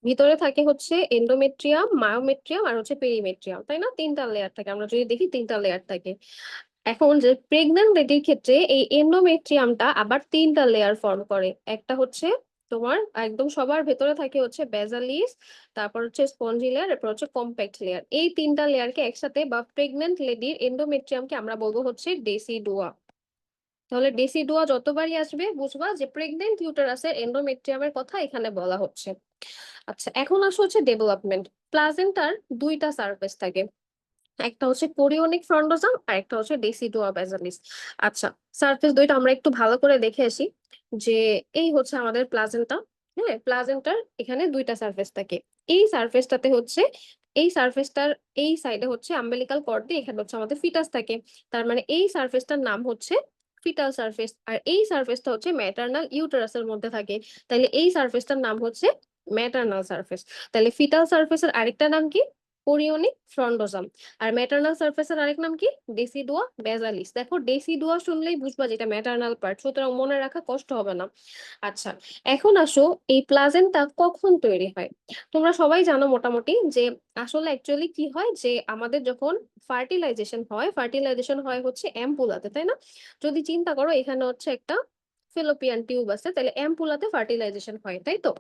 ভিতরে থাকে হচ্ছে এন্ডোমেট্রিয়াম, মায়োমেট্রিয়াম আর হচ্ছে পেরিমেট্রিয়াম, তাই না? তিনটা লেয়ার থাকে, আমরা যদি দেখি তিনটা লেয়ার থাকে। এখন যে প্রেগন্যান্ট লেডির ক্ষেত্রে এই এন্ডোমেট্রিয়ামটা আবার তিনটা লেয়ার ফর্ম করে। একটা হচ্ছে তোমার একদম সবার ভেতরে থাকে হচ্ছে বেজালিস, তারপর হচ্ছে স্পঞ্জি লেয়ার, এরপর হচ্ছে কম্প্যাক্ট লেয়ার। এই তিনটা লেয়ারকে একসাথে বা প্রেগন্যান্ট লেডির এন্ডোমেট্রিয়ামকে আমরা বলবো হচ্ছে ডেসিডুয়া। তাহলে ডেসিডুয়া যতবারই আসবে বুঝবা যে প্রেগন্যান্ট ইউটারাসের এন্ডোমেট্রিয়ামের কথা এখানে বলা হচ্ছে। আচ্ছা, এখন আসো হচ্ছে ডেভেলপমেন্ট। প্লাজেন্টার দুইটা সারফেস থাকে, একটা হচ্ছে কোরিওনিক ফ্রন্ডোজাম আর একটা হচ্ছে ডেসিডুয়া বেসালিস। আচ্ছা, সারফেস দুইটা আমরা একটু ভালো করে দেখে আসি। যে এই হচ্ছে আমাদের প্লাজেন্টা। হ্যাঁ, প্লাজেন্টার এখানে দুইটা সারফেস থাকে। এই সারফেসটাতে হচ্ছে, এই সারফেসটার এই সাইডে হচ্ছে আম্বেলিকাল কর্ড দিয়ে, এখানে হচ্ছে আমাদের ফিটাস থাকে। তার মানে এই সারফেসটার নাম হচ্ছে ফিটাল সারফেস, আর এই সারফেসটা হচ্ছে ম্যাটার্নাল ইউটেরাসের মধ্যে থাকে। তাহলে এই সারফেসটার নাম হচ্ছে ম্যাটার্নাল সারফেস। তাহলে ফিটাল সারফেসের আরেকটা নাম কি? কোরিওনিক ফ্রন্ডোজাম। আর ম্যাটার্নাল সারফেসের আরেক নাম কি? ডেসিডুয়া বেসালিস। দেখো ডেসিডুয়া শুনলেই বুঝবা যেটা ম্যাটার্নাল পার্ট, সুতরাং মনে রাখা কষ্ট হবে না। আচ্ছা, এখন আসো এই প্লাজেন্টা কখন তৈরি হয়। তোমরা সবাই জানো মোটামুটি যে আসলে অ্যাকচুয়ালি কি হয়, যে আমাদের যখন ফার্টিলাইজেশন হয় হচ্ছে অ্যাম্পুলাতে, তাই না? যদি চিন্তা করো এখানে হচ্ছে একটা ফেলোপিয়ান টিউব আছে, তাহলে অ্যাম্পুলাতে ফার্টিলাইজেশন হয়, তাই তো?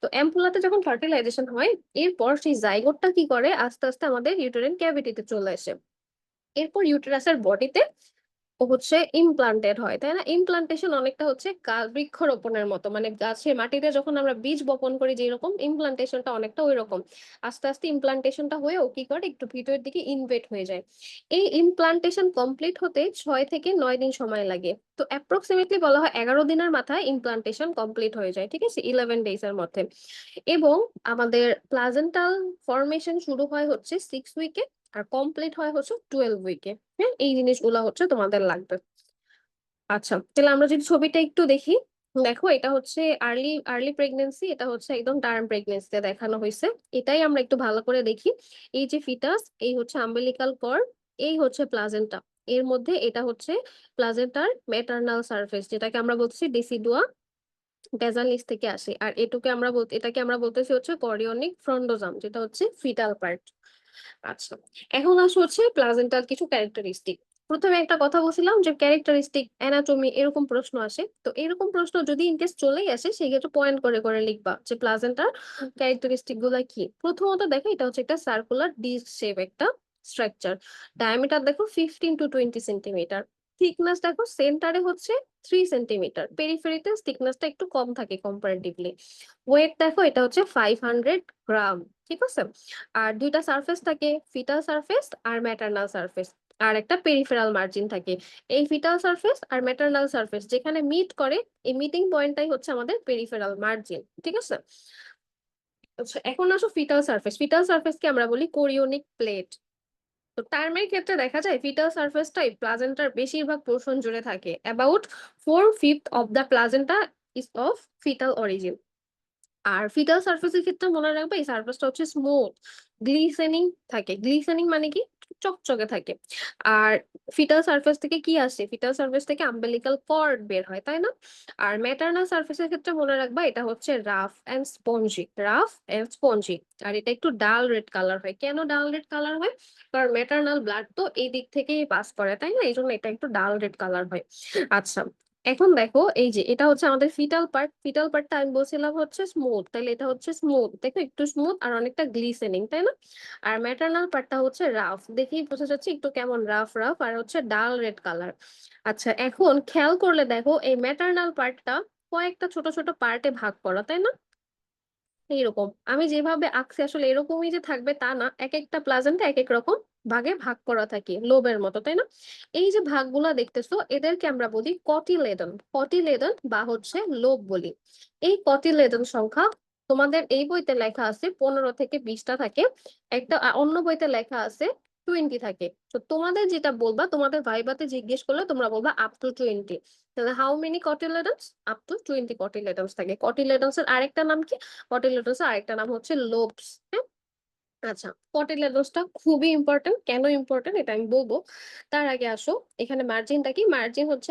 তো অ্যাম্পুলাতে যখন ফার্টিলাইজেশন হয়, এরপর সেই জাইগোটটা কি করে, আস্তে আস্তে আমাদের ইউটেরিন ক্যাভিটিতে চলে আসে। এরপর ইউটেরাসের বডিতে ও হচ্ছে ইমপ্লান্টেড হয়, তাই না? ইমপ্লান্টেশন অনেকটা হচ্ছে বৃক্ষরোপণের মতো, মানে গাছের মাটিতে যখন আমরা বীজ বপন করি যেরকম, ইমপ্লান্টেশনটা অনেকটা ওই রকম। আস্তে আস্তে ইমপ্লান্টেশনটা হয়েও কি করে, একটু ভিতরের দিকে ইনভেট হয়ে যায়। এই ইমপ্লান্টেশন কমপ্লিট হতে 6 থেকে 9 দিন সময় লাগে। তো অ্যাপ্রক্সিমেটলি বলা হয় 11 দিনের মাথায় ইমপ্লান্টেশন কমপ্লিট হয়ে যায়, ঠিক আছে, 11 ডেজ এর মধ্যে। এবং আমাদের প্লাজেন্টাল ফর্মেশন শুরু হয় হচ্ছে 6 উইকে, আর কমপ্লিট হয় হচ্ছে 12 উইকে। হ্যাঁ, এই জিনিসগুলো হচ্ছে তোমাদের লাগবে। আচ্ছা, তাহলে আমরা যদি ছবিটা একটু দেখি, দেখো এটা হচ্ছে আর্লি আর্লি প্রেগনেন্সি, এটা হচ্ছে একদম টার্ম প্রেগনেন্সিতে দেখানো হয়েছে। এটাই আমরা একটু ভালো করে দেখি। এই যে ফিটাস, এই হচ্ছে আম্বেলিকাল কর্ড, এই হচ্ছে প্লাজেন্টা। এর মধ্যে এটা হচ্ছে প্লাজেন্টার ম্যাটার্নাল সারফেস, যেটাকে আমরা বলছি ডেসিডুয়া বেসালিস থেকে আসে। আর এটাকে আমরা বলতেছি হচ্ছে কোরিওনিক ফ্রন্ডোজাম, যেটা হচ্ছে ফিটাল পার্ট। আচ্ছা, এখন আসো হচ্ছে প্লাজেন্টার কিছু ক্যারেক্টারিস্টিক। প্রথমে একটা কথা বলছিলাম যে ক্যারেক্টারিস্টিক অ্যানাটমি এরকম প্রশ্ন আসে, তো এরকম প্রশ্ন যদি ইনকেস চলেই আসে সেক্ষেত্রে পয়েন্ট করে করে লিখবা যে প্লাজেন্টার ক্যারেক্টারিস্টিক গুলা কি। প্রথমত দেখো, এটা হচ্ছে একটা সার্কুলার ডিস্ক শেপ একটা স্ট্রাকচার। ডায়ামিটার দেখো 15 to 20 সেন্টিমিটার। থিকনেস দেখো সেন্টারে হচ্ছে 3 সেন্টিমিটার, পেরিফেরিতে থিকনেসটা একটু কম থাকে কম্পারেটিভলি। ওয়েট দেখো, এটা হচ্ছে 500 গ্রাম, ঠিক আছে। আর দুইটা সারফেস থাকে, ফিটাল সারফেস আর ম্যাটার্নাল সারফেস। আর একটা পেরিফেরাল মার্জিন থাকে। এই ফিটাল সারফেস আর ম্যাটার্নাল সারফেস যেখানে মিট করে, এই মিটিং পয়েন্টটাই হচ্ছে আমাদের পেরিফেরাল মার্জিন, ঠিক আছে। আচ্ছা, এখন আসো ফিটাল সারফেস। ফিটাল সারফেসকে আমরা বলি কোরিওনিক প্লেট। তো টার্মের ক্ষেত্রে দেখা যায় ফিটাল সারফেসটাই প্লাজেন্টার বেশিরভাগ পোর্শন জুড়ে থাকে। About 4/5 of the placenta is of fetal origin. আর ফিটাল সারফেসের ক্ষেত্রে মনে রাখবে এই সারফেসটা হচ্ছে স্মুথ, গ্লিসেনিং থাকে। গ্লিসেনিং মানে কি? চকচকে থাকে। আর ফিটাল সারফেস থেকে কি আসে? ফিটাল সারফেস থেকে আম্বেলিকাল কর্ড বের হয়, তাই না? আর ম্যাটার্নাল সারফেসের ক্ষেত্রে মনে রাখবা এটা হচ্ছে rough and spongy, rough and spongy. আর এটা একটু ডাল রেড কালার হয়। কেন ডাল রেড কালার হয়? কারণ ম্যাটার্নাল ব্লাড তো এই দিক থেকেই পাস করে, তাই না? এই জন্য এটা একটু ডাল রেড কালার হয়। আচ্ছা, এখন দেখো এই যে এটা হচ্ছে আমাদের ফিটাল পার্ট। ফিটাল পার্টটা আমি বলছিলাম হচ্ছে স্মুথ, তাহলে এটা হচ্ছে স্মুথ, দেখো একটু স্মুথ আর অনেকটা গ্লিসেনিং, তাই না? আর ম্যাটার্নাল পার্টটা হচ্ছে রাফ, দেখেই বোঝা যাচ্ছে একটু কেমন রাফ রাফ, আর হচ্ছে ডাল রেড কালার। আচ্ছা, এখন খেয়াল করলে দেখো এই ম্যাটার্নাল পার্টটা কয়েকটা ছোট ছোট পার্টে ভাগ করা, তাই না? এইরকম আমি যেভাবে আঁকছি আসলে এরকমই যে থাকবে তা না, এক একটা প্লাজেন্টে এক এক রকম ভাগে ভাগ করা থাকে লোবের মতো, তাই না? এই যে ভাগগুলা দেখতেছো এদেরকে আমরা বলি কটিলেডন। কটিলেডন বা হচ্ছে লোব বলি। এই কটিলেডন সংখ্যা তোমাদের এই বইতে লেখা আছে 15 থেকে 20টা থাকে। একটা অন্য বইতে লেখা আছে 20 থাকে। তো তোমাদের যেটা বলবা, তোমাদের ভাইবাতে জিজ্ঞেস করলে তোমরা বলবা আপ টু 20। তাহলে হাউ মেনি কটিলেডনস? আপ টু 20 কটিলেডনস থাকে। কটিলেডনস এর আরেকটা নাম কি? কটিলেডোসা আরেকটা নাম হচ্ছে লোবস। হ্যাঁ, আচ্ছা, কটিলেডোসটা খুবই ইম্পর্টেন্ট। কেন ইম্পর্টেন্ট এটা আমি বলবো, তার আগে আসো এখানে মার্জিনটা কি। মার্জিন হচ্ছে